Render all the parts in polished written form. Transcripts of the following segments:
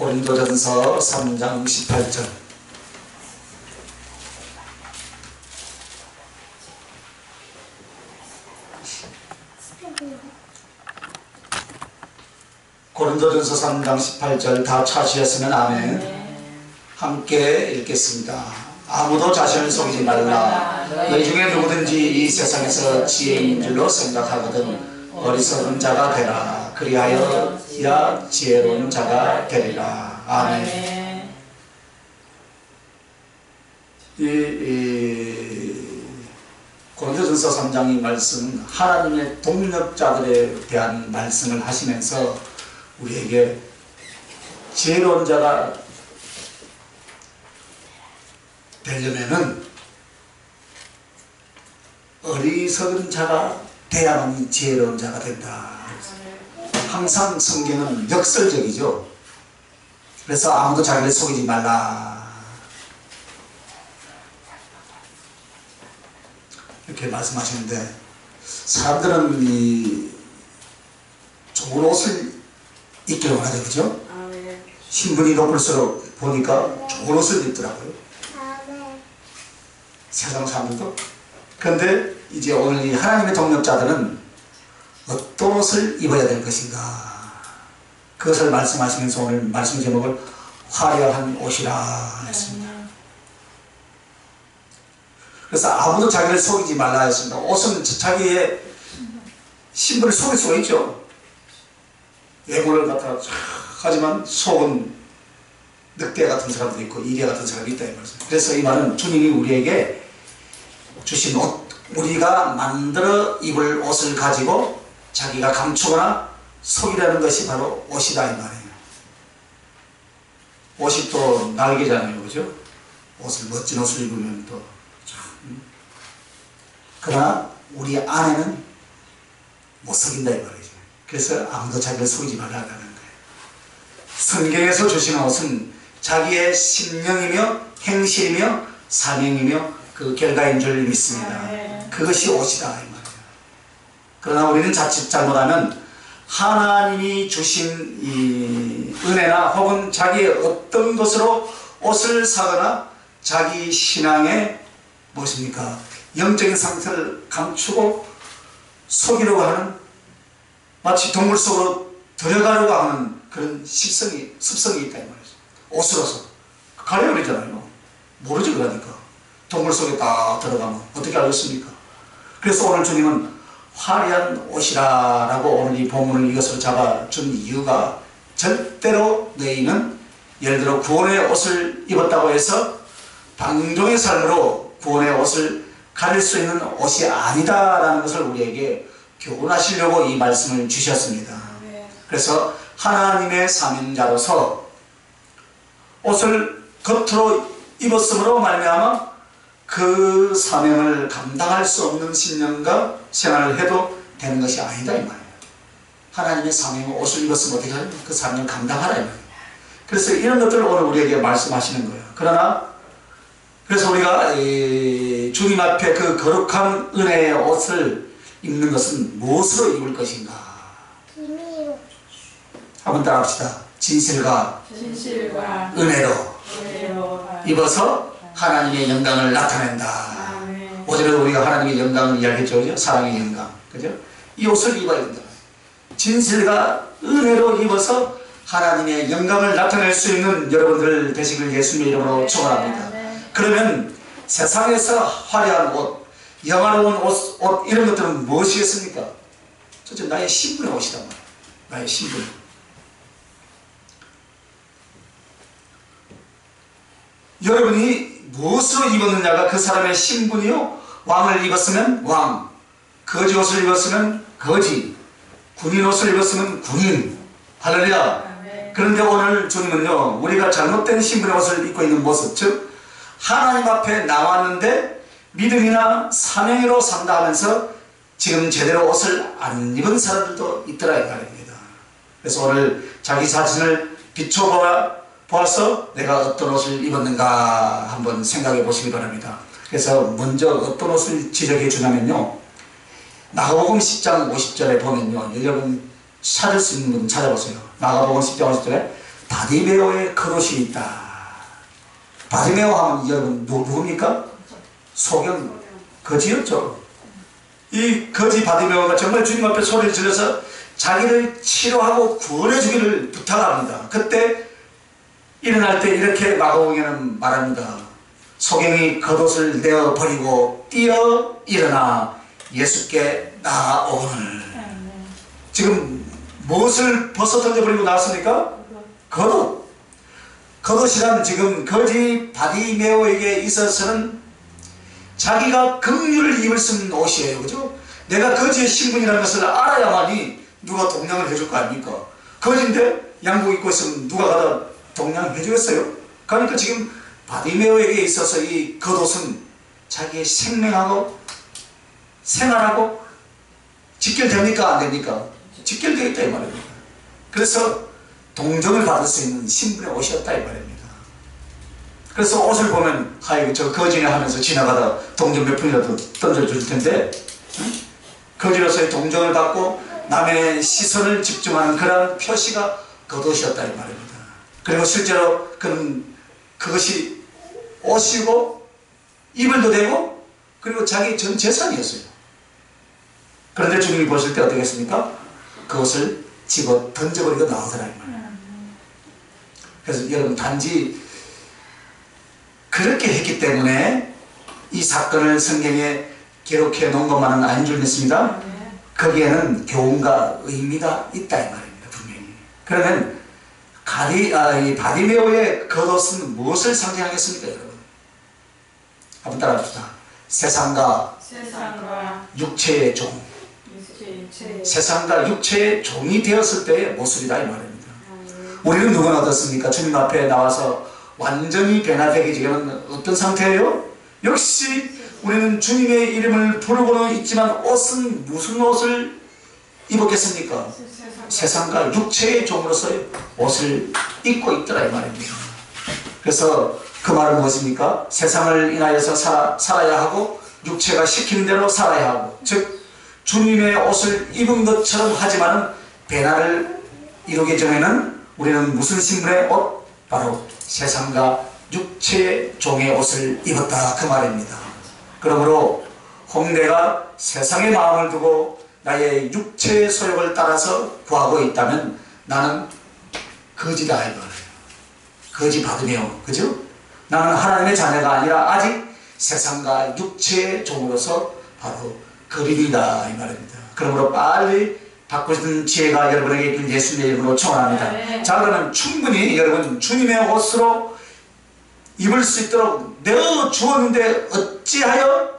고린도전서 3장 18절. 고린도전서 3장 18절 다 찾으셨으면 아멘. 함께 읽겠습니다. 아무도 자신을 속이지 말라. 너희 중에 누구든지 이 세상에서 지혜 있는 줄로 생각하거든 어리석은 자가 되라. 그리하여 야 지혜로운 자가 되리라. 아멘. 고린도전서 3장 이 말씀은 하나님의 동력자들에 대한 말씀을 하시면서 우리에게 지혜로운 자가 되려면은 어리석은 자가 돼야만 지혜로운 자가 된다. 항상 성경은 역설적이죠. 그래서 아무도 자기를 속이지 말라 이렇게 말씀하시는데, 사람들은 이 좋은 옷을 입기를 원하죠. 그죠? 신분이 높을수록 보니까 좋은 옷을 입더라고요. 세상 사람들도. 그런데 이제 오늘 이 하나님의 동력자들은 어떤 옷을 입어야 될 것인가, 그것을 말씀하시면서 오늘 말씀 제목을 화려한 옷이라 했습니다. 그래서 아무도 자기를 속이지 말라 했습니다. 옷은 자기의 신분을 속일 수가 있죠. 외모를 갖다가 하지만 속은 늑대 같은 사람도 있고 이래 같은 사람이 있다 이 말씀. 그래서 이 말은 주님이 우리에게 주신 옷, 우리가 만들어 입을 옷을 가지고 자기가 감추거나 속이라는 것이 바로 옷이다 이 말이에요. 옷이 또 날개잖아요. 그죠? 옷을, 멋진 옷을 입으면 또 참. 그러나 우리 안에는 못 속인다 이 말이죠. 그래서 아무도 자기를 속이지 말라는 거예요. 성경에서 주시는 옷은 자기의 심령이며 행실이며 사명이며 그 결과인 줄 믿습니다. 그것이 옷이다 이 말이에요. 그러나 우리는 자칫 잘못하면 하나님이 주신 이 은혜나 혹은 자기의 어떤 것으로 옷을 사거나 자기 신앙의 무엇입니까? 영적인 상태를 감추고 속이려고 하는, 마치 동물 속으로 들어가려고 하는 그런 습성이 있다 이 말이죠. 옷으로서 가려버리잖아요. 모르죠. 그러니까 동물 속에 딱 들어가면 어떻게 알겠습니까? 그래서 오늘 주님은 화려한 옷이라 라고 오늘 이 본문을 이것으로 잡아준 이유가, 절대로 너희는 예를 들어 구원의 옷을 입었다고 해서 방종의 삶으로 구원의 옷을 가릴 수 있는 옷이 아니다 라는 것을 우리에게 교훈하시려고 이 말씀을 주셨습니다. 그래서 하나님의 사명자로서 옷을 겉으로 입었으므로 말미암아 그 사명을 감당할 수 없는 신념과 생활을 해도 되는 것이 아니다 이 말이에요. 하나님의 사명을 옷을 입었으면 어떻게 하냐? 그 사명을 감당하라 이 말이에요. 그래서 이런 것들을 오늘 우리에게 말씀하시는 거예요. 그래서 우리가 주님 앞에 그 거룩한 은혜의 옷을 입는 것은 무엇으로 입을 것인가? 한번 따라합시다. 진실과 은혜로 입어서 하나님의 영광을 나타낸다. 오전에도 우리가 하나님의 영광을 이야기했죠. 그죠? 사랑의 영광. 그죠? 이 옷을 입어야 된다. 진실과 은혜로 입어서 하나님의 영광을 나타낼 수 있는 여러분들 되시길 예수님의 이름으로 축원합니다. 그러면 세상에서 화려한 옷, 영화로운 옷 이런 것들은 무엇이겠습니까? 첫째, 나의 신분의 옷이란 말이에요. 나의 신분. 여러분이 무엇으로 입었느냐가 그 사람의 신분이요. 왕을 입었으면 왕, 거지 옷을 입었으면 거지, 군인 옷을 입었으면 군인. 할렐루야. 그런데 오늘 주님은요, 우리가 잘못된 신분의 옷을 입고 있는 모습, 즉 하나님 앞에 나왔는데 믿음이나 사명으로 산다 하면서 지금 제대로 옷을 안 입은 사람들도 있더라 이 말입니다. 그래서 오늘 자기 자신을 비춰보아서 내가 어떤 옷을 입었는가 한번 생각해 보시기 바랍니다. 그래서 먼저 어떤 옷을 지적해 주냐면요, 마가복음 10장 50절에 보면요, 여러분 찾을 수 있는 분 찾아보세요. 마가복음 10장 50절에 바디메오의 겉옷이 있다. 바디메오 하면 여러분 누굽니까? 소경 거지였죠. 이 거지 바디메오가 정말 주님 앞에 소리를 질러서 자기를 치료하고 구원해주기를 부탁합니다. 그때 일어날 때 이렇게 마가복음에는 말합니다. 소경이 겉옷을 내어버리고 뛰어 일어나 예수께 나아오거늘. 지금 무엇을 벗어 던져버리고 나왔습니까? 겉옷. 겉옷이란 지금 거지 바디메오에게 있어서는 자기가 긍휼을 입을 수 있는 옷이에요. 그죠? 내가 거지의 신분이라는 것을 알아야만이 누가 동냥을 해줄 거 아닙니까? 거지인데 양복 입고 있으면 누가 가다 동냥 해주겠어요? 그러니까 지금 바디메오에게 있어서 이 겉옷은 자기의 생명하고 생활하고 직결됩니까? 안 됩니까? 직결되겠다 이 말입니다. 그래서 동정을 받을 수 있는 신분의 옷이었다 이 말입니다. 그래서 옷을 보면 아이고 저 거지네 하면서 지나가다 동정 몇 푼이라도 던져줄 텐데 응? 거지로서의 동정을 받고 남의 시선을 집중하는 그런 표시가 겉옷이었다 이 말입니다. 그리고 실제로 그것이 옷이고 이불도 되고 그리고 자기 전 재산이었어요. 그런데 주님이 보실 때 어떻겠습니까? 그것을 집어 던져버리고 나오더라 이 말이에요. 그래서 여러분 단지 그렇게 했기 때문에 이 사건을 성경에 기록해 놓은 것만은 아닌 줄 믿습니다. 거기에는 교훈과 의미가 있다 이 말입니다. 분명히. 그러면 이 바디메오의 겉옷은 무엇을 상징하겠습니까 여러분? 한번 따라합시다. 세상과 육체의 종. 세상과 육체의 종이 되었을 때의 모습이다 이 말입니다. 우리는 누구나 어떻습니까? 주님 앞에 나와서 완전히 변화되기 전에는 어떤 상태예요? 역시 우리는 주님의 이름을 부르고는 있지만 옷은 무슨 옷을 입었겠습니까? 세상과 육체의 종으로서의 옷을 입고 있더라 이 말입니다. 그래서 그 말은 무엇입니까? 세상을 인하여서 살아야 하고 육체가 시키는 대로 살아야 하고 즉 주님의 옷을 입은 것처럼 하지만은 변화를 이루기 전에는 우리는 무슨 신분의 옷? 바로 세상과 육체의 종의 옷을 입었다 그 말입니다. 그러므로 홍대가 세상의 마음을 두고 나의 육체의 소욕을 따라서 구하고 있다면 나는 거지다 이 말이에요. 거지 바디메오 그죠? 나는 하나님의 자녀가 아니라 아직 세상과 육체의 종으로서 바로 거린이다 이 말입니다. 그러므로 빨리 바꾸시는 지혜가 여러분에게 있길 예수님의 이름으로 축원합니다. 자 그러면 충분히 여러분 주님의 옷으로 입을 수 있도록 내어 주었는데 어찌하여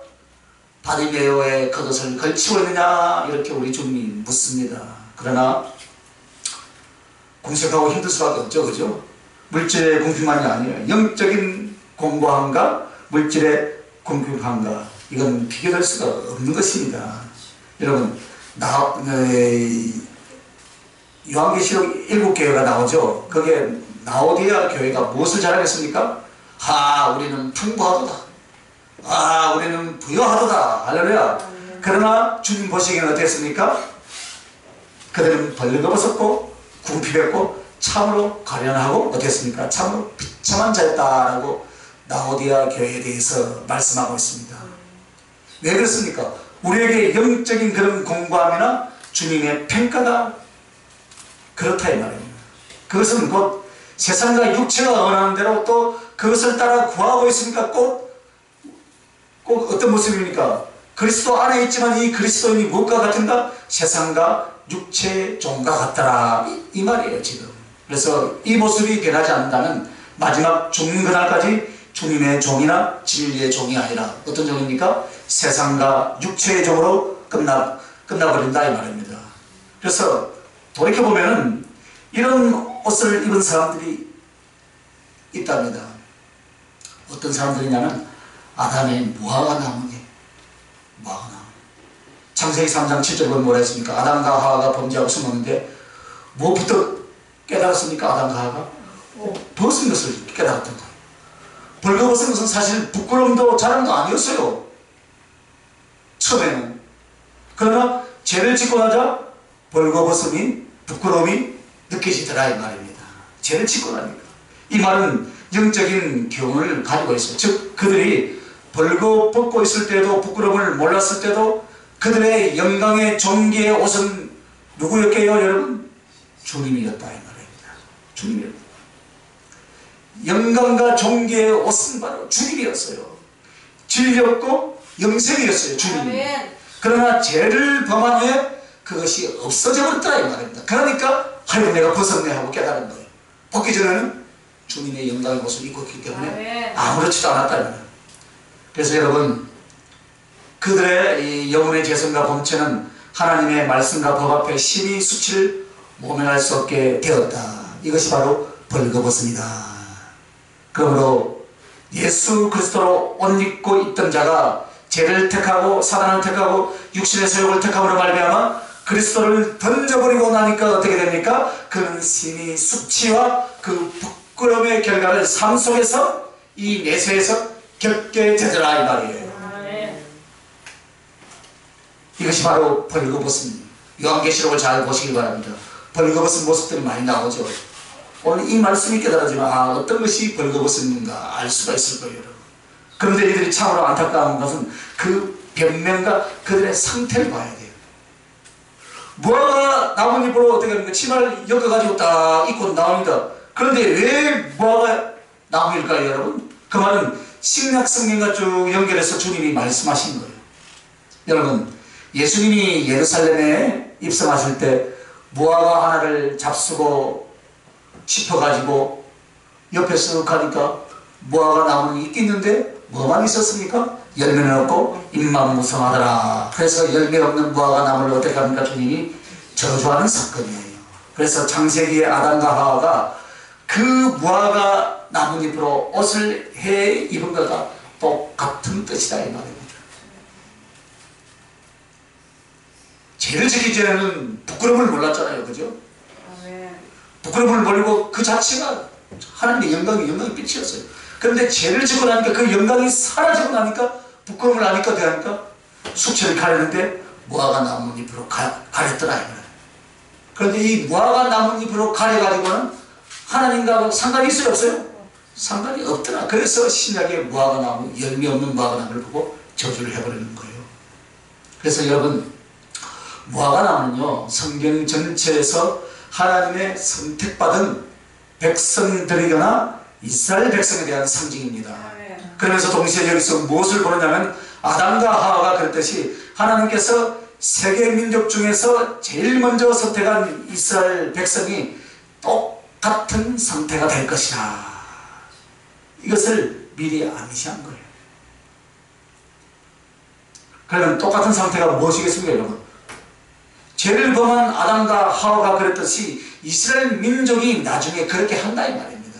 바디메오의 겉옷을 걸치고 있느냐 이렇게 우리 주님이 묻습니다. 그러나 궁색하고 힘들 수밖에 없죠. 그죠? 물질의 궁핍만이 아니에요. 영적인 공고함과 물질의 궁핍함과 이건 비교될 수가 없는 것입니다. 여러분 요한계시록 7교회가 나오죠. 거기에 라오디게아 교회가 무엇을 잘하겠습니까? 우리는 풍부하도다. 우리는 부유하도다. 할렐루야. 그러나 주님 보시기에는 어땠습니까? 그들은 벌거벗었고 궁핍했고 참으로 가련하고 어땠습니까? 참으로 비참한 자였다라고 라오디게아 교회에 대해서 말씀하고 있습니다. 왜 그렇습니까? 우리에게 영적인 그런 공부함이나 주님의 평가가 그렇다 이 말입니다. 그것은 곧 세상과 육체가 원하는 대로 또 그것을 따라 구하고 있으니까 꼭 어떤 모습입니까? 그리스도 안에 있지만 이 그리스도인이 무엇과 같은가? 세상과 육체의 종과 같더라 이 말이에요 지금. 그래서 이 모습이 변하지 않는다면 마지막 죽는 그날까지 주님의 종이나 진리의 종이 아니라 어떤 종입니까? 세상과 육체의 종으로 끝나버린다 이 말입니다. 그래서 돌이켜보면 이런 옷을 입은 사람들이 있답니다. 어떤 사람들이냐면 아담의 무화과 나무에 무화과 나무. 창세기 3장 7절 보면 뭐라 했습니까? 아담과 하와가 범죄하고 숨었는데 무엇부터 깨달았습니까? 아담과 하와가? 벗은 것을 깨달았던 거예요. 벌거벗은 것은 사실 부끄러움도 자랑도 아니었어요. 처음에는. 그러나 죄를 짓고 나자 벌거벗음이 부끄러움이 느껴지더라 이 말입니다. 죄를 짓고 나니까. 이 말은 영적인 교훈을 가지고 있어요. 즉 그들이 벌거벗고 있을 때도 부끄러움을 몰랐을 때도 그들의 영광의 존귀의 옷은 누구였게요 여러분? 주님이었다 이 말입니다. 주님이었다. 영광과 존귀의 옷은 바로 주님이었어요. 진리였고 영생이었어요. 주님이. 그러나 죄를 범한 후에 그것이 없어져 버렸다 이 말입니다. 그러니까 하여 내가 벗었네 하고 깨달은 거예요. 벗기 전에는 주님의 영광의 옷을 입고 있기 때문에 아무렇지도 않았다 이 말이에요. 그래서 여러분 그들의 이 영혼의 죄성과 범죄는 하나님의 말씀과 법 앞에 심히 수치를 모면할 수 없게 되었다. 이것이 바로 벌거벗음이다. 그러므로 예수 그리스도로 옷 입고 있던 자가 죄를 택하고 사단을 택하고 육신의 소욕을 택함으로 말미암아 그리스도를 던져버리고 나니까 어떻게 됩니까? 그는 심히 수치와 그 부끄러움의 결과를 삶 속에서 이 내세에서 겪게 되더라 이 말이에요. 이것이 바로 벌거벗음. 요한계시록을 잘 보시기 바랍니다. 벌거벗은 모습들이 많이 나오죠. 오늘 이 말씀이 깨달아지면 어떤 것이 벌거벗음인가 알 수가 있을 거예요. 여러분. 그런데 이들이 참으로 안타까운 것은 그 변명과 그들의 상태를 봐야 돼요. 무화과 나뭇잎으로 어떻게 합니까? 치마를 엮어가지고 딱 입고 나옵니다. 그런데 왜 무화과 나무일까요 여러분? 그 말은 신약 성경과 쭉 연결해서 주님이 말씀하신 거예요. 여러분 예수님이 예루살렘에 입성하실 때 무화과 하나를 잡수고 짚어가지고 옆에 쓱 가니까 무화과 나무는 있는데 뭐만 있었습니까? 열매는 없고 잎만 무성하더라. 그래서 열매 없는 무화과 나무를 어떻게 합니까? 주님이 저주하는 사건이에요. 그래서 창세기의 아담과 하와가 그 무화과 나뭇잎으로 옷을 해 입은 것과 똑같은 뜻이다 이 말입니다. 죄를 지기 전에는 부끄러움을 몰랐잖아요. 그죠? 부끄러움을 모르고 그 자체가 하나님의 영광이 빛이었어요. 그런데 죄를 짓고 나니까 그 영광이 사라지고 나니까 부끄러움을 하니까 대하니까 수치를 가리는데 무화과 나뭇잎으로 가렸더라. 그런데 이 무화과 나뭇잎으로 가려가지고는 하나님과 상관이 있어요? 없어요? 상관이 없더라. 그래서 신약의 무화과 나무, 열매 없는 무화과 나무를 보고 저주를 해버리는 거예요. 그래서 여러분 무화과 나무는요 성경 전체에서 하나님의 선택받은 백성들이거나 이스라엘 백성에 대한 상징입니다. 그러면서 동시에 여기서 무엇을 보느냐면 아담과 하와가 그랬듯이 하나님께서 세계 민족 중에서 제일 먼저 선택한 이스라엘 백성이 똑같은 상태가 될 것이다. 이것을 미리 암시한 거예요. 그러면 똑같은 상태가 무엇이겠습니까 여러분? 죄를 범한 아담과 하와가 그랬듯이 이스라엘 민족이 나중에 그렇게 한다 이 말입니다.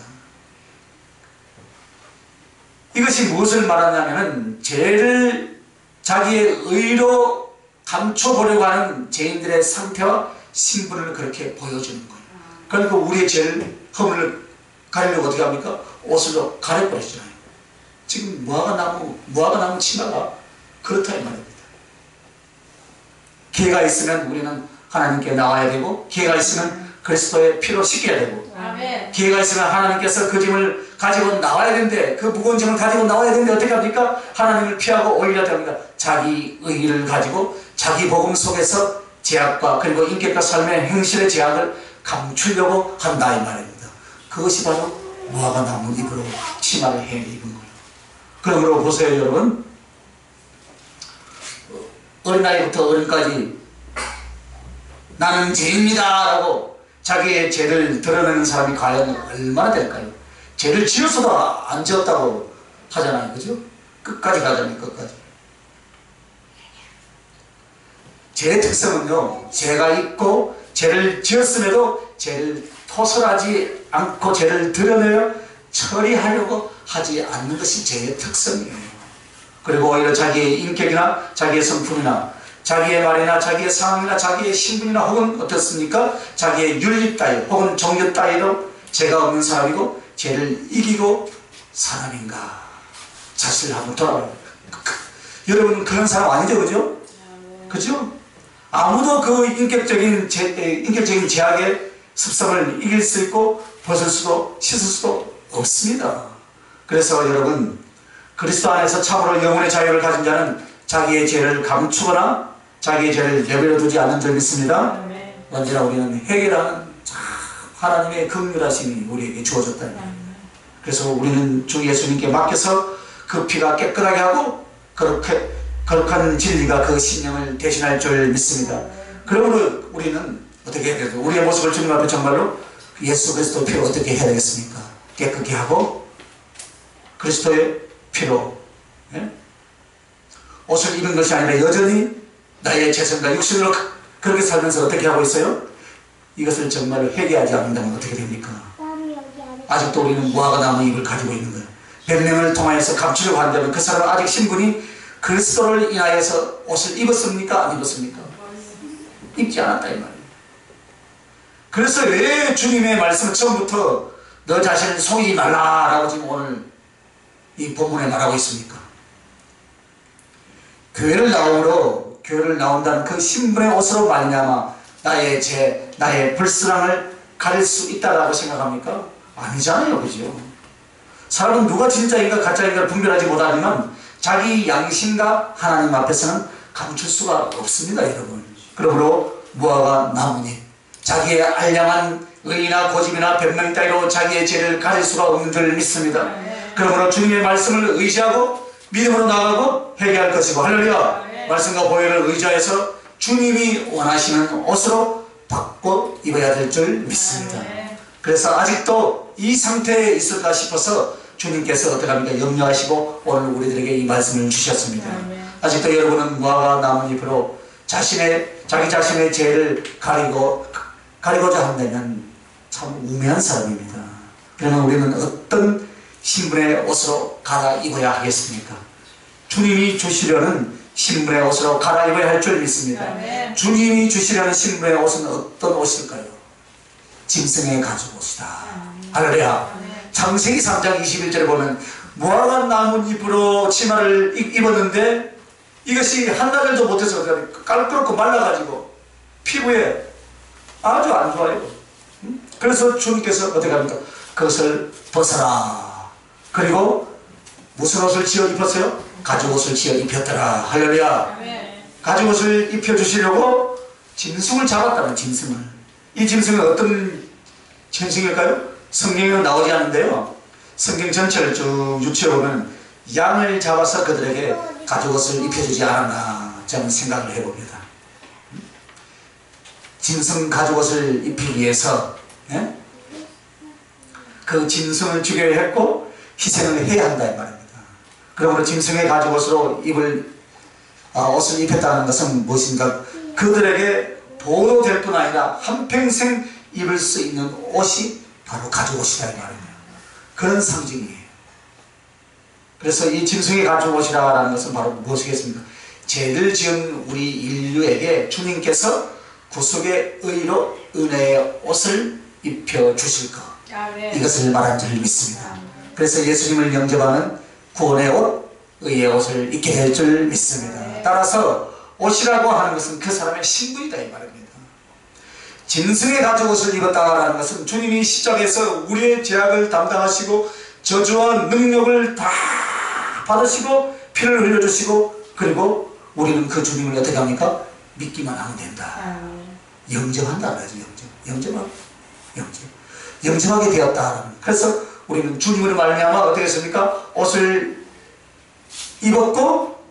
이것이 무엇을 말하냐면 죄를 자기의 의로 감춰보려고 하는 죄인들의 상태와 신분을 그렇게 보여주는 거예요. 그러니까 우리의 죄를 허물을 가리려고 어떻게 합니까? 옷으로 가려버리잖아요. 지금 무화과 나무 치마가 그렇다 이 말입니다. 기회가 있으면 우리는 하나님께 나와야 되고 기회가 있으면 그리스도의 피로 씻겨야 되고 아멘. 기회가 있으면 하나님께서 그 짐을 가지고 나와야 되는데 그 무거운 짐을 가지고 나와야 되는데 어떻게 합니까? 하나님을 피하고 오히려 됩니다. 자기 의의를 가지고 자기 복음 속에서 제약과 그리고 인격과 삶의 행실의 제약을 감추려고 한다 이 말입니다. 그것이 바로 무화과 나뭇잎으로 치마를 해 입은 거예요. 그러므로 보세요 여러분, 어린아이부터 어른까지 나는 죄입니다 라고 자기의 죄를 드러내는 사람이 과연 얼마나 될까요? 죄를 지었어도 안 지었다고 하잖아요. 그죠? 끝까지 가잖아요. 끝까지. 죄의 특성은요, 죄가 있고 죄를 지었음에도 죄를 토설하지 않고 죄를 드러내어 처리하려고 하지 않는 것이 죄의 특성이에요. 그리고 오히려 자기의 인격이나 자기의 성품이나 자기의 말이나 자기의 상황이나 자기의 신분이나 혹은 어떻습니까? 자기의 윤리 따위 혹은 종교 따위로 죄가 없는 사람이고 죄를 이기고 사람인가 자신을 한번 돌아봐요. 여러분 그런 사람 아니죠? 그죠? 그죠? 아무도 그 인격적인 제약에 습성을 이길 수 있고 벗을 수도 씻을 수도 없습니다. 그래서 여러분, 그리스도 안에서 참으로 영혼의 자유를 가진 자는 자기의 죄를 감추거나 자기의 죄를 내버려 두지 않는 줄 믿습니다. 언제나 우리는 해결하는 하나님의 긍휼하심이 우리에게 주어졌다. 그래서 우리는 주 예수님께 맡겨서 그 피가 깨끗하게 하고 그렇게 거룩한 진리가 그 신령을 대신할 줄 믿습니다. 그러므로 우리는 어떻게 해야 되죠? 우리의 모습을 주님 앞에 정말로 예수 그리스도의 피로 어떻게 해야 되겠습니까? 깨끗게 하고 그리스도의 피로, 예? 옷을 입은 것이 아니라 여전히 나의 재성과 육신으로 그렇게 살면서 어떻게 하고 있어요? 이것을 정말로 회개하지 않는다면 어떻게 됩니까? 아직도 우리는 무화과 나무 잎을 가지고 있는 거예요. 변명을 통하여서 감추려고 한다면 그 사람은 아직 신분이 그리스도를 인하여서 옷을 입었습니까? 안 입었습니까? 입지 않았다 이 말이에요. 그래서 왜 주님의 말씀을 처음부터 너 자신을 속이지 말라라고 지금 오늘 이 본문에 말하고 있습니까? 교회를 나온다는 그 신분의 옷으로 말미암아 나의 죄, 나의 불순함을 가릴 수 있다라고 생각합니까? 아니잖아요, 그죠? 사람은 누가 진짜인가 가짜인가를 분별하지 못하지만 자기 양심과 하나님 앞에서는 감출 수가 없습니다, 여러분. 그러므로 무화과 나뭇잎, 자기의 알량한 의나 고집이나 변명 따위로 자기의 죄를 가릴 수가 없는 줄 믿습니다. 그러므로 주님의 말씀을 의지하고 믿음으로 나아가고 회개할 것이고, 할렐루야! 말씀과 보혈을 의지하여서 주님이 원하시는 옷으로 바꿔 입어야 될 줄 믿습니다. 그래서 아직도 이 상태에 있을까 싶어서 주님께서 어떻게 합니까? 염려하시고 오늘 우리들에게 이 말씀을 주셨습니다. 아직도 여러분은 무화과 나뭇잎으로 자기 자신의 죄를 가리고자 한다면 참 우매한 사람입니다. 그러나 우리는 어떤 신분의 옷으로 갈아입어야 하겠습니까? 주님이 주시려는 신분의 옷으로 갈아입어야 할 줄 믿습니다. 주님이 주시려는 신분의 옷은 어떤 옷일까요? 짐승의 가죽 옷이다. 할렐루야. 창세기 3장 21절에 보면 무화과 나뭇잎으로 치마를 입었는데 이것이 한나절도 못해서 깔끔하고 말라가지고 피부에 아주 안 좋아요. 그래서 주님께서 어떻게 합니까? 그것을 벗어라. 그리고 무슨 옷을 지어 입었어요? 가죽 옷을 지어 입혔더라. 할렐루야. 가죽 옷을 입혀주시려고 짐승을 잡았다는 짐승을. 이 짐승은 어떤 짐승일까요? 성경에는 나오지 않는데요. 성경 전체를 쭉 유추해보면 양을 잡아서 그들에게 가죽 옷을 입혀주지 않았나 저는 생각을 해봅니다. 짐승 가죽 옷을 입히기 위해서 그 짐승을 죽여야 했고 희생을 해야 한다 이 말입니다. 그러므로 짐승의 가죽 옷으로 옷을 입혔다는 것은 무엇인가? 그들에게 보호될 뿐 아니라 한평생 입을 수 있는 옷이 바로 가죽 옷이다 이 말입니다. 그런 상징이에요. 그래서 이 짐승의 가죽 옷이라는 것은 바로 무엇이겠습니까? 죄를 지은 우리 인류에게 주님께서 구속의 의로 은혜의 옷을 입혀주실 것, 이것을 말한 줄 믿습니다. 그래서 예수님을 영접하는 구원의 옷, 의의 옷을 입게 될 줄 믿습니다. 따라서 옷이라고 하는 것은 그 사람의 신분이다 이 말입니다. 짐승의 가죽 옷을 입었다라는 것은 주님이 십자가에서 우리의 죄악을 담당하시고 저주와 능력을 다 받으시고 피를 흘려주시고, 그리고 우리는 그 주님을 어떻게 합니까? 믿기만 하면 된다. 영접한다 그러죠. 영접하게 되었다. 그래서 우리는 주님으로 말미암아 어떻게 했습니까? 옷을 입었고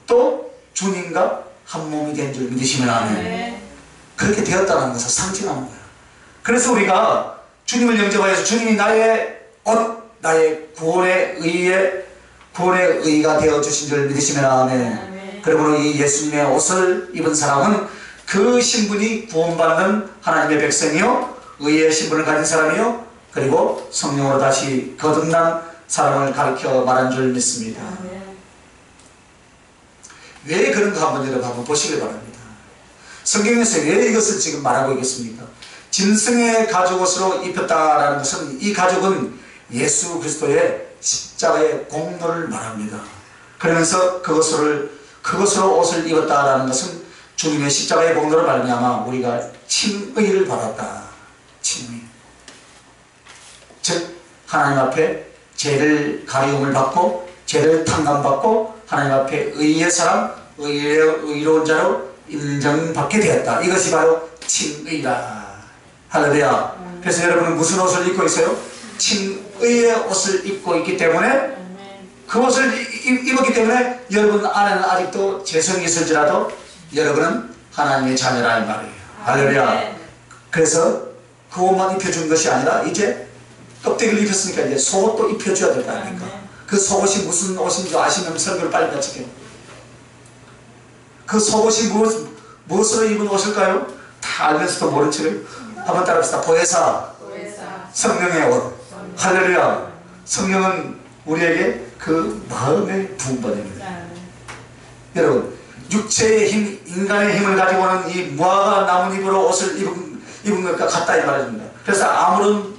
또 주님과 한 몸이 된 줄 믿으시면 아멘. 그렇게 되었다는 것을 상징하는 거예요. 그래서 우리가 주님을 영접하여서 주님이 나의 옷, 나의 구원의 의가 되어주신 줄 믿으시면 아멘. 그러므로 이 예수님의 옷을 입은 사람은 그 신분이 구원받는 하나님의 백성이요, 의의 신분을 가진 사람이요, 그리고 성령으로 다시 거듭난 사람을 가르쳐 말한 줄 믿습니다. 왜 그런가 한번 보시길 바랍니다. 성경에서 왜 이것을 지금 말하고 있겠습니까? 짐승의 가죽옷으로 입혔다라는 것은, 이 가죽은 예수 그리스도의 십자가의 공로를 말합니다. 그러면서 그것으로 옷을 입었다라는 것은 주님의 십자가의 공로를 말미암아 우리가 칭의를 받았다. 친히. 즉 하나님 앞에 죄를 가리움을 받고 죄를 탕감받고 하나님 앞에 의의 사람, 의로운 자로 인정받게 되었다. 이것이 바로 칭의라. 할렐루야. 그래서 여러분은 무슨 옷을 입고 있어요? 칭의의 옷을 입고 있기 때문에, 그 옷을 입었기 때문에 여러분 안에는 아직도 죄성이 있을지라도 여러분은 하나님의 자녀라 이 말이에요. 할렐루야. 그래서 그 옷만 입혀준 것이 아니라 이제 껍데기를 입혔으니까 이제 속옷도 입혀줘야 될 거 아닙니까? 그 속옷이 무슨 옷인지 아시면 설교를 빨리 마칠게요. 그 속옷이 무엇으로 입은 옷일까요? 다 알면서도 모른 척을 한번 따라합시다. 보혜사, 성령의 옷. 할렐루야. 성령은 우리에게 그 마음의 부흥받습니다. 여러분, 육체의 힘, 인간의 힘을 가지고는 이 무화과 나뭇잎으로 옷을 입은 것과 같다 이 말입니다. 그래서 아무런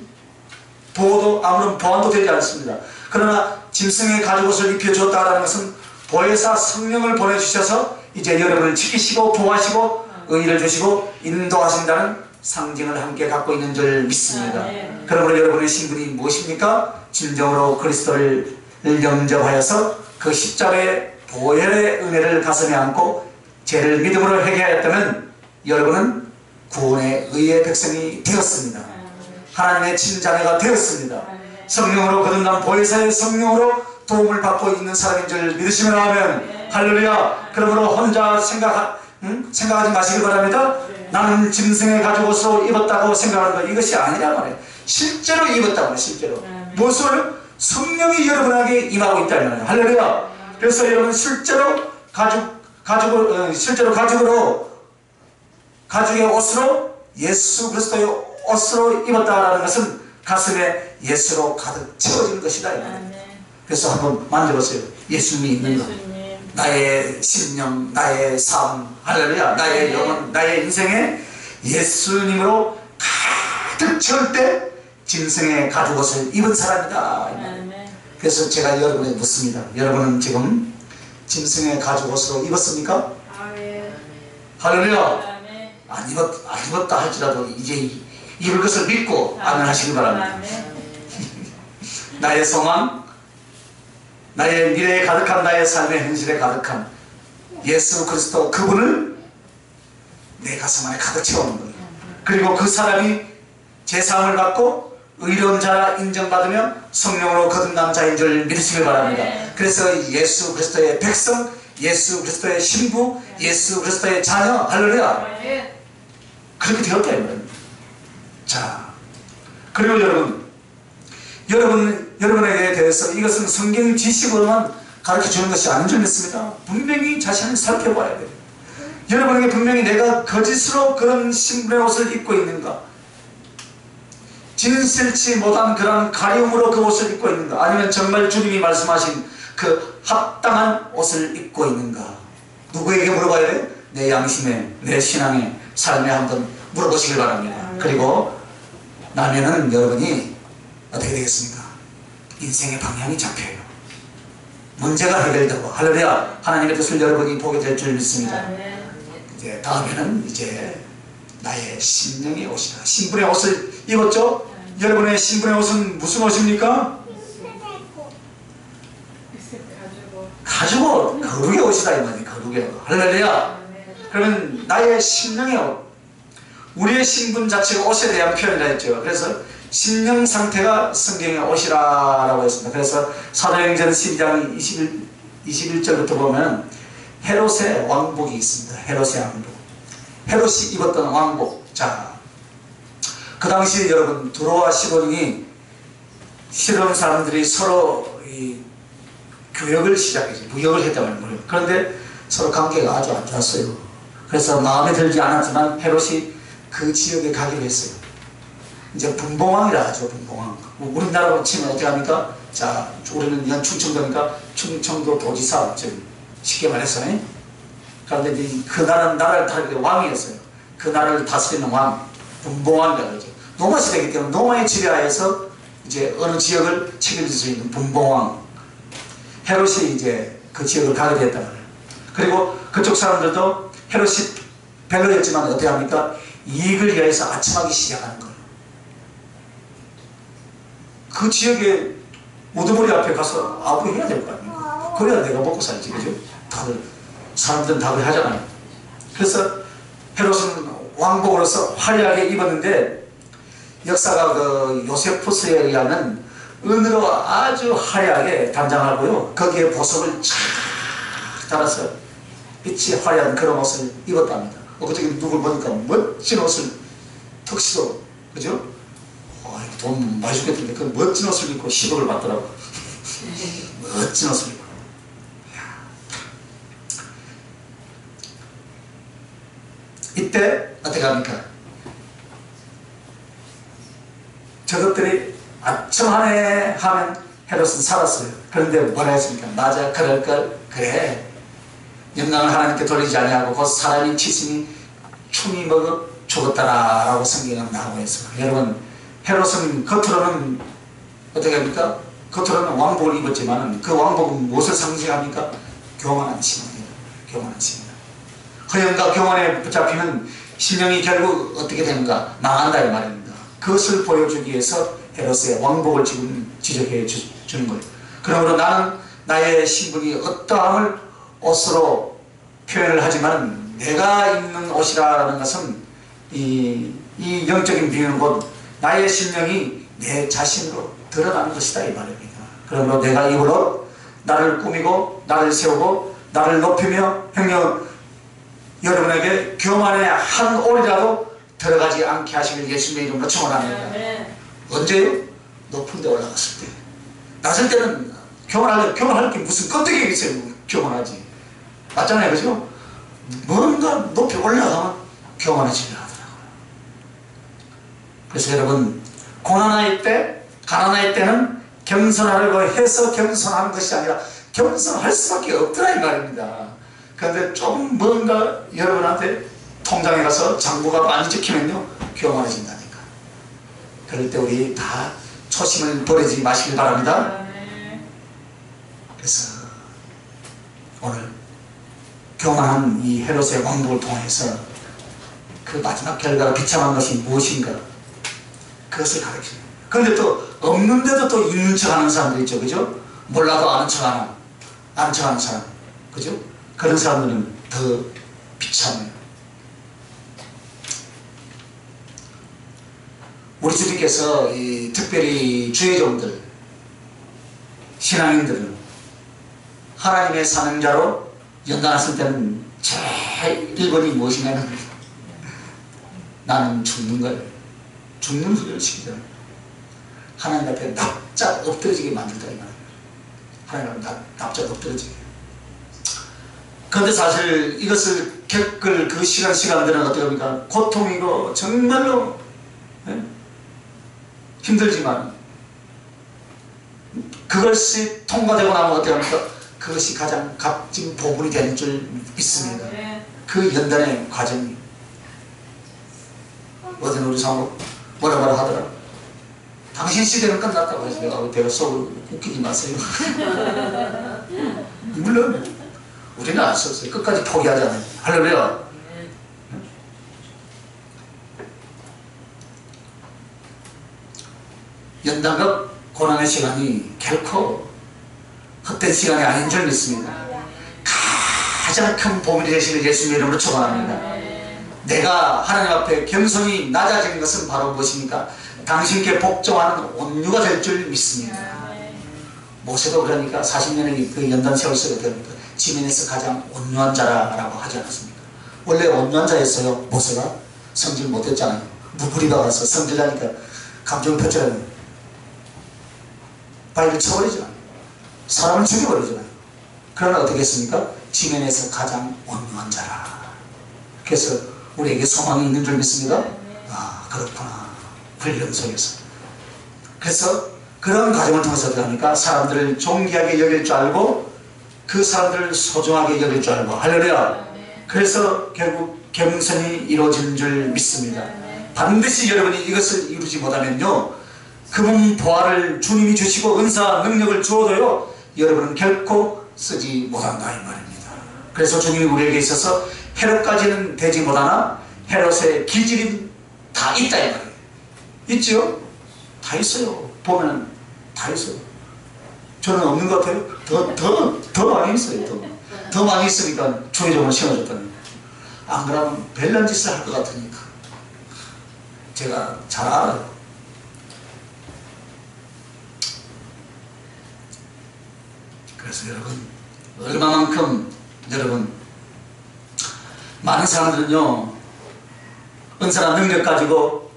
보호도, 아무런 보완도 되지 않습니다. 그러나 짐승의 가죽옷을 입혀주었다는 것은 보혜사 성령을 보내주셔서 이제 여러분을 지키시고 보호하시고 의의를 주시고 인도하신다는 상징을 함께 갖고 있는 줄 믿습니다. 그러므로 여러분의 신분이 무엇입니까? 진정으로 그리스도를 영접하여서 그 십자가의 보혈의 은혜를 가슴에 안고 죄를 믿음으로 회개하였다면 여러분은 구원의 의의 백성이 되었습니다. 하나님의 친자녀가 되었습니다. 성령으로 거듭난 보혜사의 성령으로 도움을 받고 있는 사람인 줄 믿으시면 하면 할렐루야. 그러므로 혼자 생각하지 마시길 바랍니다. 나는 짐승의 가죽옷으로 입었다고 생각하는 것, 이것이 아니란 말이에요. 실제로 입었다고, 실제로. 무엇을? 성령이 여러분에게 임하고 있다는 말이에요. 할렐루야. 그래서 여러분 실제로 가죽의 옷으로 예수 그리스도의 옷으로 입었다라는 것은 가슴에 예수로 가득 채워진 것이다. 그래서 한번 만져보세요. 예수님이 있는가? 나의 심령, 나의 삶, 할렐루야. 나의 영혼, 나의 인생에 예수님으로 가득 채울 때 짐승의 가죽옷을 입은 사람이다. 그래서 제가 여러분에게 묻습니다. 여러분은 지금 짐승의 가죽옷으로 입었습니까? 할렐루야. 안 입었다 할지라도 이제 입을 것을 믿고 아멘 하시기 바랍니다. 나의 소망, 나의 미래에 가득한 나의 삶의 현실에 가득한 예수 그리스도, 그분을 내 가슴 안에 가득 채우는 거예요. 그리고 그 사람이 제사함을 받고 의로운 자라 인정받으며 성령으로 거듭난 자인 줄 믿으시길 바랍니다. 그래서 예수 그리스도의 백성, 예수 그리스도의 신부, 예수 그리스도의 자녀, 할렐루야. 그렇게 되었다 이 말입니다. 자, 그리고 여러분에게 대해서 이것은 성경 지식으로만 가르쳐주는 것이 아닌 줄 믿습니다. 분명히 자신을 살펴봐야 돼요. 여러분에게 분명히 내가 거짓으로 그런 신분의 옷을 입고 있는가, 진실치 못한 그런 가리움으로 그 옷을 입고 있는가, 아니면 정말 주님이 말씀하신 그 합당한 옷을 입고 있는가. 누구에게 물어봐야 돼요? 내 양심에, 내 신앙에, 삶에 한번 물어보시길 바랍니다. 그리고 나면은 여러분이 어떻게 되겠습니까? 인생의 방향이 잡혀요. 문제가 해결되고, 할렐루야. 하나님의 뜻을 여러분이 보게 될 줄 믿습니다. 이제 다음에는 이제 나의 심령의 옷이다. 신분의 옷을 입었죠? 여러분의 신분의 옷은 무슨 옷입니까? 가죽옷, 거룩의 옷이다 이 말이에요. 거룩의 옷. 할렐루야. 그러면 나의 심령의 옷, 우리의 신분 자체가 옷에 대한 표현이라 했죠. 그래서 심령 상태가 성경의 옷이라고 했습니다. 그래서 사도행전 12장 21절부터 보면 헤롯의 왕복이 있습니다. 헤롯의 왕복, 헤롯이 입었던 왕복. 자, 그 당시 여러분 두로와 시돈이 시돈 사람들이 서로 교역을 시작했어요. 무역을 했다는 거예요. 그런데 서로 관계가 아주 안 좋았어요. 그래서 마음에 들지 않았지만 헤롯이 그 지역에 가기로 했어요. 이제 분봉왕이라 하죠. 분봉왕. 우리나라로 치면 어떻게 합니까? 자, 우리는 충청도니까 충청도 도지사, 쉽게 말해서. 그런데 그 나라를 다스리는 왕이었어요. 그 나라를 다스리는 왕, 분봉왕이라고 하죠. 노마 시대이기 때문에 노마의 지배하에서 이제 어느 지역을 책임질 수 있는 분봉왕. 헤롯이 이제 그 지역을 가게 됐단 말이에요. 그리고 그쪽 사람들도 헤롯이 별로였지만 어떻게 합니까? 이익을 위해서 아첨하기 시작하는 거예요. 그 지역에 우두머리 앞에 가서 아부해야 될 거 아닙니까? 그래야 내가 먹고 살지, 그죠? 다들, 사람들은 다 그래 하잖아요. 그래서 헤롯은 왕복으로서 화려하게 입었는데, 역사가 그 요세푸스에 의하면 은으로 아주 화려하게 단장하고요, 거기에 보석을 쫙 달아서 빛이 화려한 그런 옷을 입었답니다. 그저기 누굴 보니까 멋진 옷을, 턱시도, 그죠? 돈 많이 주겠던데 그 멋진 옷을 입고 10억을 받더라고. 멋진 옷을 입고. 이때 어떻게 합니까? 저것들이 아첨하네 하면 헤롯은 살았어요. 그런데 뭐라 했습니까? 맞아, 그럴걸. 그래, 영광을 하나님께 돌리지 아니하고 곧 사람이 치심이 충이 먹어 죽었다라 라고 성경은 나오고 있어요. 여러분, 헤롯은 겉으로는 어떻게 합니까? 겉으로는 왕복을 입었지만 그 왕복은 무엇을 상징합니까? 교만한 심입니다. 교만한 심입니다. 허영과 교만에 붙잡히는 심령이 결국 어떻게 되는가? 망한다 이 말입니다. 그것을 보여주기 위해서 헤롯의 왕복을 지금 지적해 주는 거예요. 그러므로 나는 나의 신분이 어떠함을 옷으로 표현을 하지만 내가 입는 옷이라는 것은 이 영적인 비유는 곧 나의 심령이 내 자신으로 드러나는 것이다 이 말입니다. 그러므로 내가 입을 옷, 나를 꾸미고 나를 세우고 나를 높이며 형님 여러분에게 교만의 한 올이라도 들어가지 않게 하시길 예수님의 이름으로 축원합니다. 언제요? 높은 데 올라갔을 때. 낮을 때는 교만할 게 무슨 껍데기가 있어요. 교만하지. 맞잖아요, 그죠? 뭔가 높이 올라가면 교만해지려 하더라고요. 그래서 여러분, 고난할 때, 가난할 때는 겸손하려고 해서 겸손하는 것이 아니라 겸손할 수밖에 없더라 이 말입니다. 그런데 좀 뭔가 여러분한테 통장에 가서 잔고가 많이 찍히면요, 교만해진다니까. 그럴 때 우리 다 초심을 버리지 마시길 바랍니다. 그래서 오늘 교만한 이 헤롯의 왕복을 통해서 그 마지막 결과가 비참한 것이 무엇인가, 그것을 가르치는. 그런데 또 없는데도 또 있는 척 하는 사람들 있죠, 그죠? 몰라도 아는 척 하는 사람, 그죠? 그런 사람들은 더 비참해요. 우리 주님께서 특별히 주의 종들, 신앙인들은 하나님의 사명자로 연단했을 때는 제일 1번이 무엇인가는 나는 죽는 거예요. 죽는 소리를 시키잖아요. 하나님 앞에 납작 엎드러지게 만들다 이 말이에요. 하나님 앞에 납작 엎드러지게. 그런데 사실 이것을 겪을 그 시간들은 어떻게 합니까? 고통이고 정말로 힘들지만 그것이 통과되고 나면 어떻게 합니까? 그것이 가장 값진 보물이 되는 줄 믿습니다. 그 연단의 과정이. 어제 우리 사모 뭐라 하더라. 당신 시대는 끝났다고 해서 내가 속으로 웃기지 마세요. 물론 우리는 알 수 없어요. 끝까지 포기하잖아요. 할렐루야. 연단과 고난의 시간이 결코 헛된 시간이 아닌 줄 믿습니다. 가장 큰 보물이 되시는 예수님의 이름으로 축원합니다. 내가 하나님 앞에 겸손히 낮아지는 것은 바로 무엇입니까? 당신께 복종하는 온유가 될 줄 믿습니다. 모세도 그러니까 40년의 그 연단 세월 속에 됩니다. 지면에서 가장 온유한 자라고 하지 않았습니까? 원래 온유한 자였어요. 모세가 성질 못했잖아요. 무부리가 가서 성질하니까 감정 표출하면 발을 쳐버리잖아요. 사람을 죽여버리잖아요. 그러나 어떻게 했습니까? 지면에서 가장 온유한 자라. 그래서 우리에게 소망이 있는 줄 믿습니다. 아, 그렇구나. 훈련 속에서. 그래서 그런 과정을 통해서 어떻게 합니까? 사람들을 존귀하게 여길 줄 알고 그 사람들을 소중하게 여길 줄 알고. 할렐루야. 그래서 결국 겸손이 이루어지는 줄 믿습니다. 반드시 여러분이 이것을 이루지 못하면요, 금은 보화를 주님이 주시고 은사 능력을 주어도요, 여러분은 결코 쓰지 못한다 이 말입니다. 그래서 주님이 우리에게 있어서 헤롯까지는 되지 못하나 헤롯의 기질이 다 있다 이 말이에요. 있죠? 다 있어요. 보면 다 있어요. 저는 없는 것 같아요. 더 많이 있어요. 더 많이 있으니까 주의종을 심어줬다는. 안 그러면 별난 짓을 할 것 같으니까. 제가 잘 알아요. 그래서 여러분, 얼마만큼 여러분, 많은 사람들은요, 은사나 능력 가지고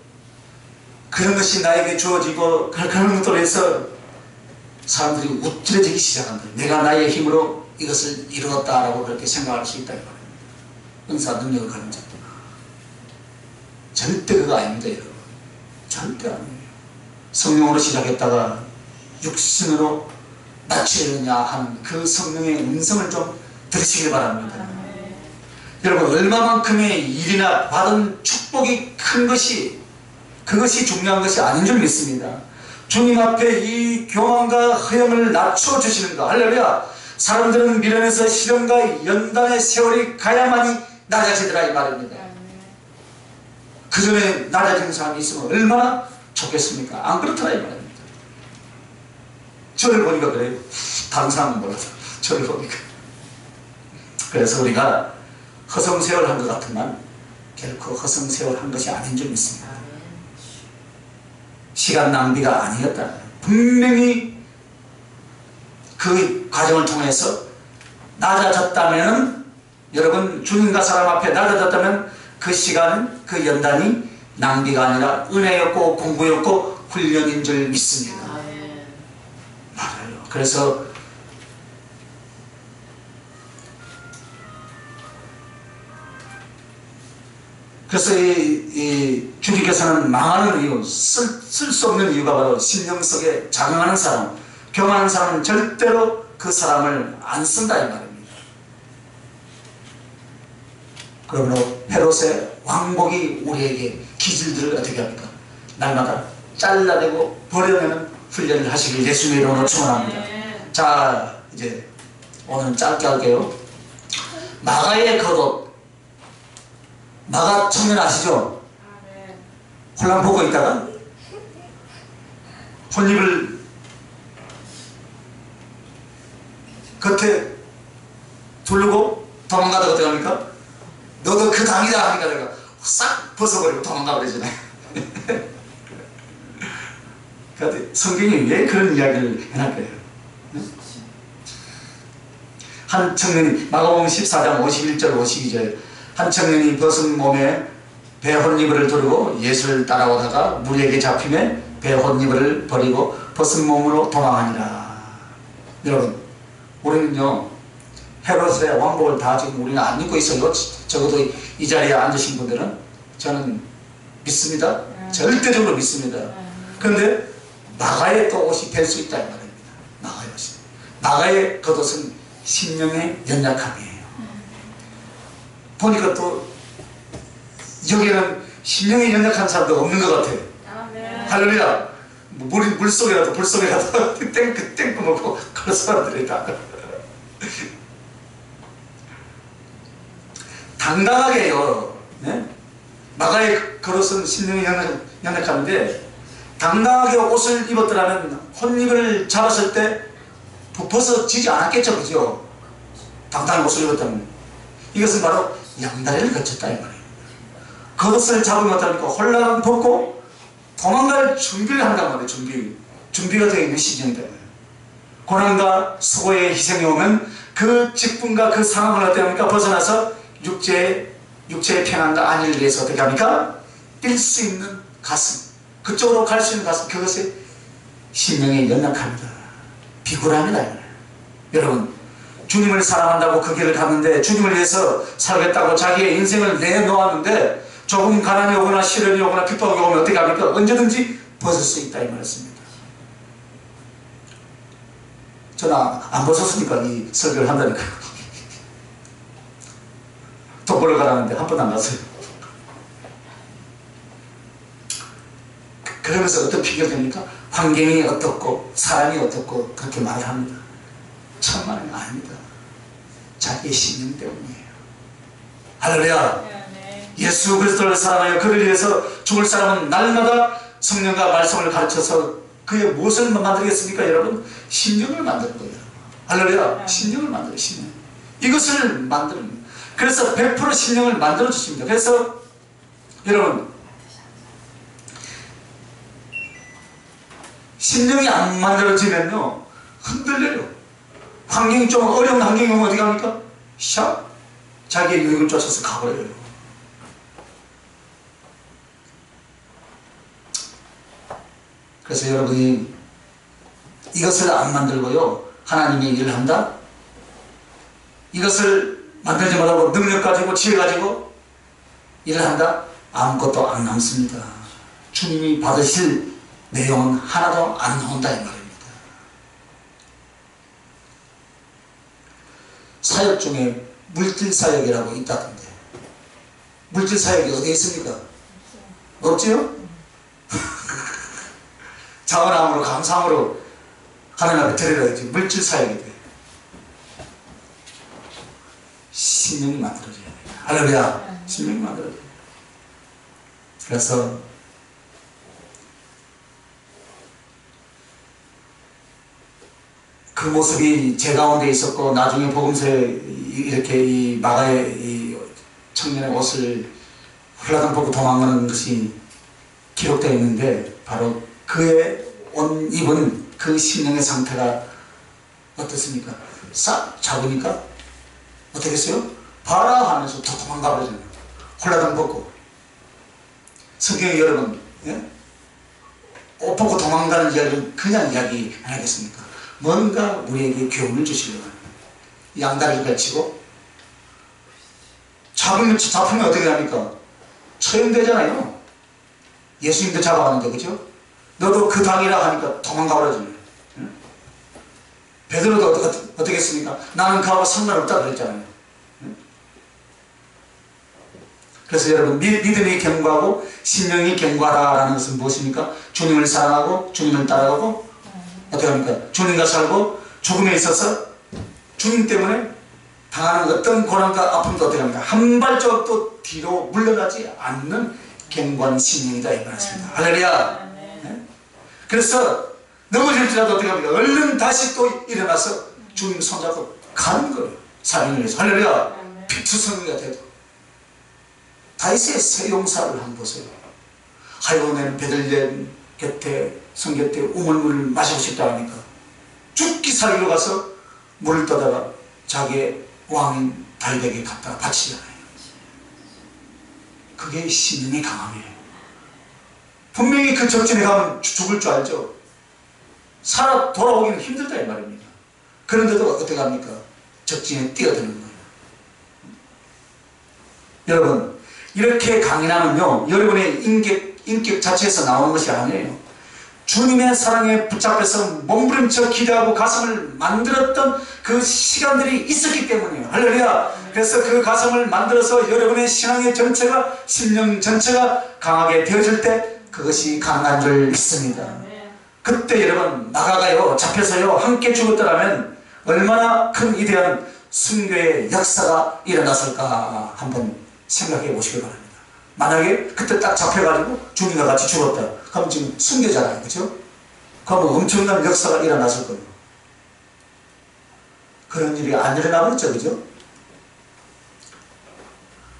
그런 것이 나에게 주어지고 그런 것들로 해서 사람들이 우쭐해지기 시작한다. 내가 나의 힘으로 이것을 이루었다라고 그렇게 생각할 수 있다. 은사 능력을 가진 자. 절대 그거 아닙니다, 여러분. 절대 아니에요. 성령으로 시작했다가 육신으로 낮추려느냐 하는 그 성령의 음성을 좀 들으시길 바랍니다. 여러분, 얼마만큼의 일이나 받은 축복이 큰 것이, 그것이 중요한 것이 아닌 줄 믿습니다. 주님 앞에 이 교만과 허영을 낮춰주시는가. 할렐루야. 사람들은 미련에서 시련과 연단의 세월이 가야만이 낮아지더라 이 말입니다. 그 전에 낮아지는 사람이 있으면 얼마나 좋겠습니까? 안 그렇더라 이 말입니다. 저를 보니까 그래요. 다른 사람은 몰라서 저를 보니까. 그래서 우리가 허송세월 한 것 같지만 결코 허송세월 한 것이 아닌 줄 믿습니다. 시간 낭비가 아니었다. 분명히 그 과정을 통해서 낮아졌다면, 여러분 주님과 사람 앞에 낮아졌다면 그 시간은, 그 연단이 낭비가 아니라 은혜였고 공부였고 훈련인 줄 믿습니다. 맞아요. 그래서 이 주님께서는 망하는 이유, 쓸 수 없는 이유가 바로 심령 속에 장응하는 사람, 교만한 사람은 절대로 그 사람을 안 쓴다 이 말입니다. 그러므로 헤롯의 왕복이 우리에게 기질들을 어떻게 합니까? 날마다 잘라내고 버려내는 훈련을 하시길 예수님의 이름으로 축원합니다. 자, 이제 오늘은 짧게 할게요. 마가의 겉옷. 마가 청년 아시죠? 홀랑 보고 있다가 혼입을 겉에 두르고 도망가다가 어떻게 합니까? 너도 그 당이다 하니까 내가 싹 벗어버리고 도망가 버리잖아요. 그런데 성경이 왜 그런 이야기를 해놨어요? 한 청년이, 마가복음 14장 51절 52절, 한 청년이 벗은 몸에 배 혼이불을 두르고 예수를 따라오다가 무리에게 잡히매 배 혼이불을 버리고 벗은 몸으로 도망하니라. 여러분, 우리는요 헤롯의 왕복을 다 지금 우리는 안 입고 있어요. 적어도 이 자리에 앉으신 분들은 저는 믿습니다. 절대적으로 믿습니다. 그런데 마가의 또 옷이 될 수 있다 이 말입니다. 마가의 옷이. 마가의 겉옷은 심령의 연약함이에요. 보니까 또 여기는 심령이 연약한 사람도 없는 것 같아요. 할렐루야. 물속이라도 불속이라도 땡크 먹고 그런 사람들이다. 당당하게요. 네? 마가의 겉옷은 심령이 연약한데 당당하게 옷을 입었더라면 혼입을 잡았을 때 벗어지지 않았겠죠. 그죠? 당당한 옷을 입었다면. 이것은 바로 양다리를 거쳤다 이 말이에요. 겉옷을 잡으면 어떡합니까? 홀라당 벗고 도망갈 준비를 한단 말이에요. 준비가 되어 있는 시즌이다. 고난과 수고의 희생이 오면 그 직분과 그 상황을 어떻게 합니까? 벗어나서 육체의 평안과 안위를 위해서 어떻게 합니까? 뛸 수 있는 가슴, 그쪽으로 갈 수 있는 가슴, 그것이 심령의 연약함이다. 비굴함이다. 여러분, 주님을 사랑한다고 그 길을 갔는데, 주님을 위해서 살겠다고 자기의 인생을 내놓았는데 조금 가난이 오거나 시련이 오거나 핍박이 오면 어떻게 합니까? 언제든지 벗을 수 있다 이 말씀입니다. 저는 안 벗었으니까 이 설교를 한다니까요. 돈 벌러 가라는데 한 번도 안 갔어요. 그러면서 어떤 핑계를 댑니까? 환경이 어떻고 사람이 어떻고 그렇게 말을 합니다. 천만은 아닙니다. 자기의 신념 때문이에요. 할렐루야. 예수 그리스도를 사랑하여 그를 위해서 죽을 사람은 날마다 성령과 말씀을 가르쳐서 그의 무엇을 만들겠습니까 여러분? 심령을 만들 거예요. 할렐루야. 심령을 만들어요. 심령. 이것을 만드는. 그래서 100% 심령을 만들어 주십니다. 그래서 여러분 심령이 안 만들어지면요 흔들려요. 환경이 좀 어려운 환경이 오면 어떻게 합니까? 샥 자기의 유익을 쫓아서 가버려요. 그래서 여러분이 이것을 안 만들고요 하나님의 일을 한다? 이것을 만들지 못하고 능력 가지고 지혜 가지고 일을 한다? 아무것도 안 남습니다. 주님이 받으실 내용은 하나도 안 나온다 이 말입니다. 사역 중에 물질사역이라고 있다던데 물질사역이 어디에 있습니까? 없지요? 자원함으로 감사함으로 하나님 앞에 드려야지. 물질사역이 돼. 심령이 만들어져야 돼. 할렐루야. 심령이 만들어져야 돼. 그래서 그 모습이 제 가운데 있었고 나중에 복음서에 이렇게 이 마가의 이 청년의 옷을 훌라덩 벗고 도망가는 것이 기록되어 있는데 바로 그의 옷 입은 그 심령의 상태가 어떻습니까? 싹 잡으니까 어떻게 했어요? 봐라 하면서 더 도망가 버리잖아요. 홀라당 벗고. 성경에 여러분 옷 벗고 도망가는 이야기를 그냥 이야기 안 하겠습니까? 뭔가 우리에게 교훈을 주시려고 합니다. 양다리를 걸치고 잡으면 어떻게 합니까? 처형되잖아요. 예수님도 잡아가는데 그죠? 너도 그 당이라 하니까 도망가 버리잖아요. 베드로도 어떻게 했습니까? 나는 그하고 상관없다 그랬잖아요. 그래서 여러분 믿음이 견고하고 심령이 견고하다라는 것은 무엇입니까? 주님을 사랑하고 주님을 따라가고 어떻게 합니까? 주님과 살고 죽음에 있어서 주님 때문에 당하는 어떤 고난과 아픔도 어떻게 합니까? 한 발짝도 뒤로 물러나지 않는 견고한 심령이다 이 말씀입니다. 할렐루야. 그래서 넘어질지라도 어떻게 합니까? 얼른 다시 또 일어나서 주님 손잡고 가는 거예요. 사명을 위해서. 할렐루야. 피투성이가 돼도. 다윗의 새 용사를 한번 보세요. 하이오는 베들레헴 곁에 성 곁에 우물물을 마시고 싶다 하니까 죽기 살기로 가서 물을 떠다가 자기의 왕인 다윗에게 갖다 바치잖아요. 그게 심령의 강함이에요. 분명히 그 적진에 가면 죽을 줄 알죠. 살아 돌아오기는 힘들다 이 말입니다. 그런데도 어떻게 합니까? 적진에 뛰어드는 거예요. 여러분 이렇게 강인함은요 여러분의 인격 자체에서 나오는 것이 아니에요. 주님의 사랑에 붙잡혀서 몸부림쳐 기대하고 가슴을 만들었던 그 시간들이 있었기 때문이에요. 할렐루야. 그래서 그 가슴을 만들어서 여러분의 신앙의 전체가 심령 전체가 강하게 되어질 때 그것이 가능한 줄 믿습니다. 그때 여러분 나가가요 잡혀서요 함께 죽었더라면 얼마나 큰 위대한 순교의 역사가 일어났을까 한번 생각해 보시기 바랍니다. 만약에 그때 딱 잡혀가지고 주님과 같이 죽었다 그럼 지금 순교잖아요. 그죠? 그러면 엄청난 역사가 일어났을 거예요. 그런 일이 안 일어나버렸죠. 그죠?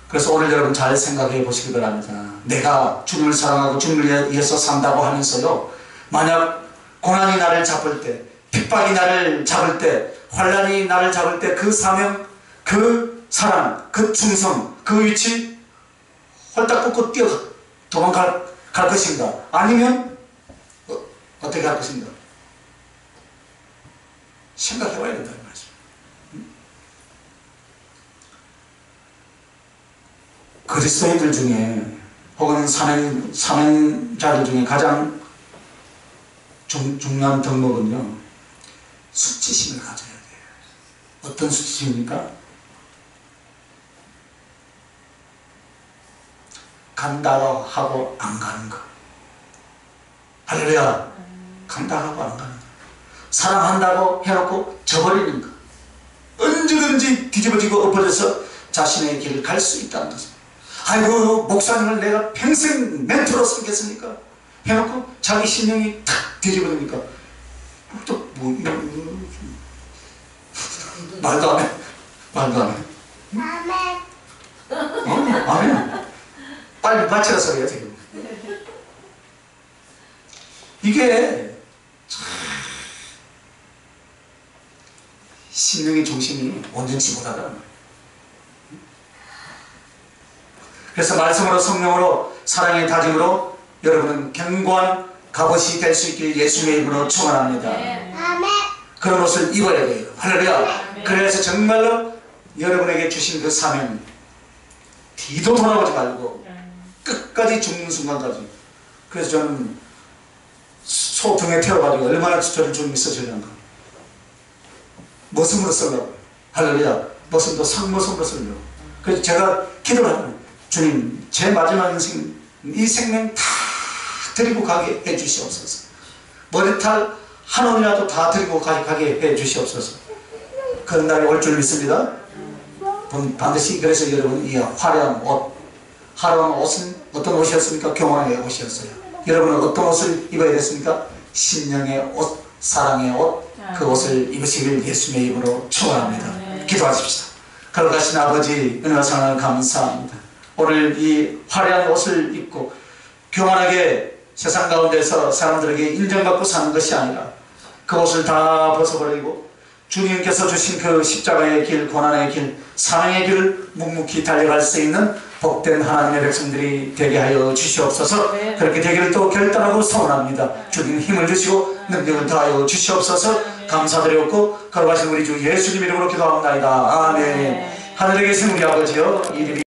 그래서 오늘 여러분 잘 생각해 보시기 바랍니다. 내가 주님을 사랑하고 주님을 위해서 산다고 하면서요 만약 고난이 나를 잡을 때 핍박이 나를 잡을 때 환난이 나를 잡을 때 그 사명 그 사랑 그 충성 그 위치 홀딱 벗고 뛰어 도망갈 것인가 아니면 어떻게 할 것인가 생각해 봐야 된다는 말씀. 그리스도인들 중에 혹은 사명자들 중에 가장 중요한 덕목은요 수치심을 가져야 돼요. 어떤 수치심입니까? 간다고 하고 안 가는 거. 할렐루야. 간다고 하고 안 가는 거. 사랑한다고 해놓고 저버리는 거. 언제든지 뒤집어지고 엎어져서 자신의 길을 갈 수 있다는 것입니다. 아이고 목사님을 내가 평생 멘토로 삼겠습니까? 해놓고 자기 심령이 탁 뒤집어지니까 또 뭐 이런 말도 안 해. 말도 안 해. 아멘. 빨리 맞춰라 소리야 지금. 이게 참 심령의 중심이 온전치 못하다는 거예요. 그래서 말씀으로 성령으로 사랑의 다짐으로 여러분은 견고한 갑옷이 될 수 있길 예수님의 이름으로 축원합니다. 그런 옷을 입어야 돼요. 할렐루야. 그래서 정말로 여러분에게 주신 그 사명 뒤도 돌아보지 말고 끝까지 죽는 순간까지. 그래서 저는 소통에 태워가지고 얼마나 저를 좀 있어주려는가. 머슴으로 쓰려고. 할렐루야. 머슴도 상머슴으로 쓰려고. 그래서 제가 기도를 하면 주님 제 마지막 인생 이 생명 다 드리고 가게 해주시옵소서. 머리털 한 원이라도 다 드리고 가게 해주시옵소서. 그런 날이 올 줄 믿습니다. 반드시. 그래서 여러분 이 화려한 옷, 화려한 옷은 어떤 옷이었습니까? 경건의 옷이었어요. 여러분은 어떤 옷을 입어야 됐습니까? 신령의 옷, 사랑의 옷, 그 옷을 입으시길 예수님의 이름으로 축원합니다. 기도하십시다. 걸어가신 아버지 은혜와 사랑을 감사합니다. 오늘 이 화려한 옷을 입고 교만하게 세상 가운데서 사람들에게 인정받고 사는 것이 아니라 그 옷을 다 벗어버리고 주님께서 주신 그 십자가의 길, 고난의 길, 사랑의 길을 묵묵히 달려갈 수 있는 복된 하나님의 백성들이 되게 하여 주시옵소서. 그렇게 되기를 또 결단하고 소원합니다. 주님 힘을 주시고 능력을 다하여 주시옵소서. 감사드렸고 걸어가신 우리 주 예수님 이름으로 기도합니다. 아멘. 하늘에 계신 우리 아버지여, 이름이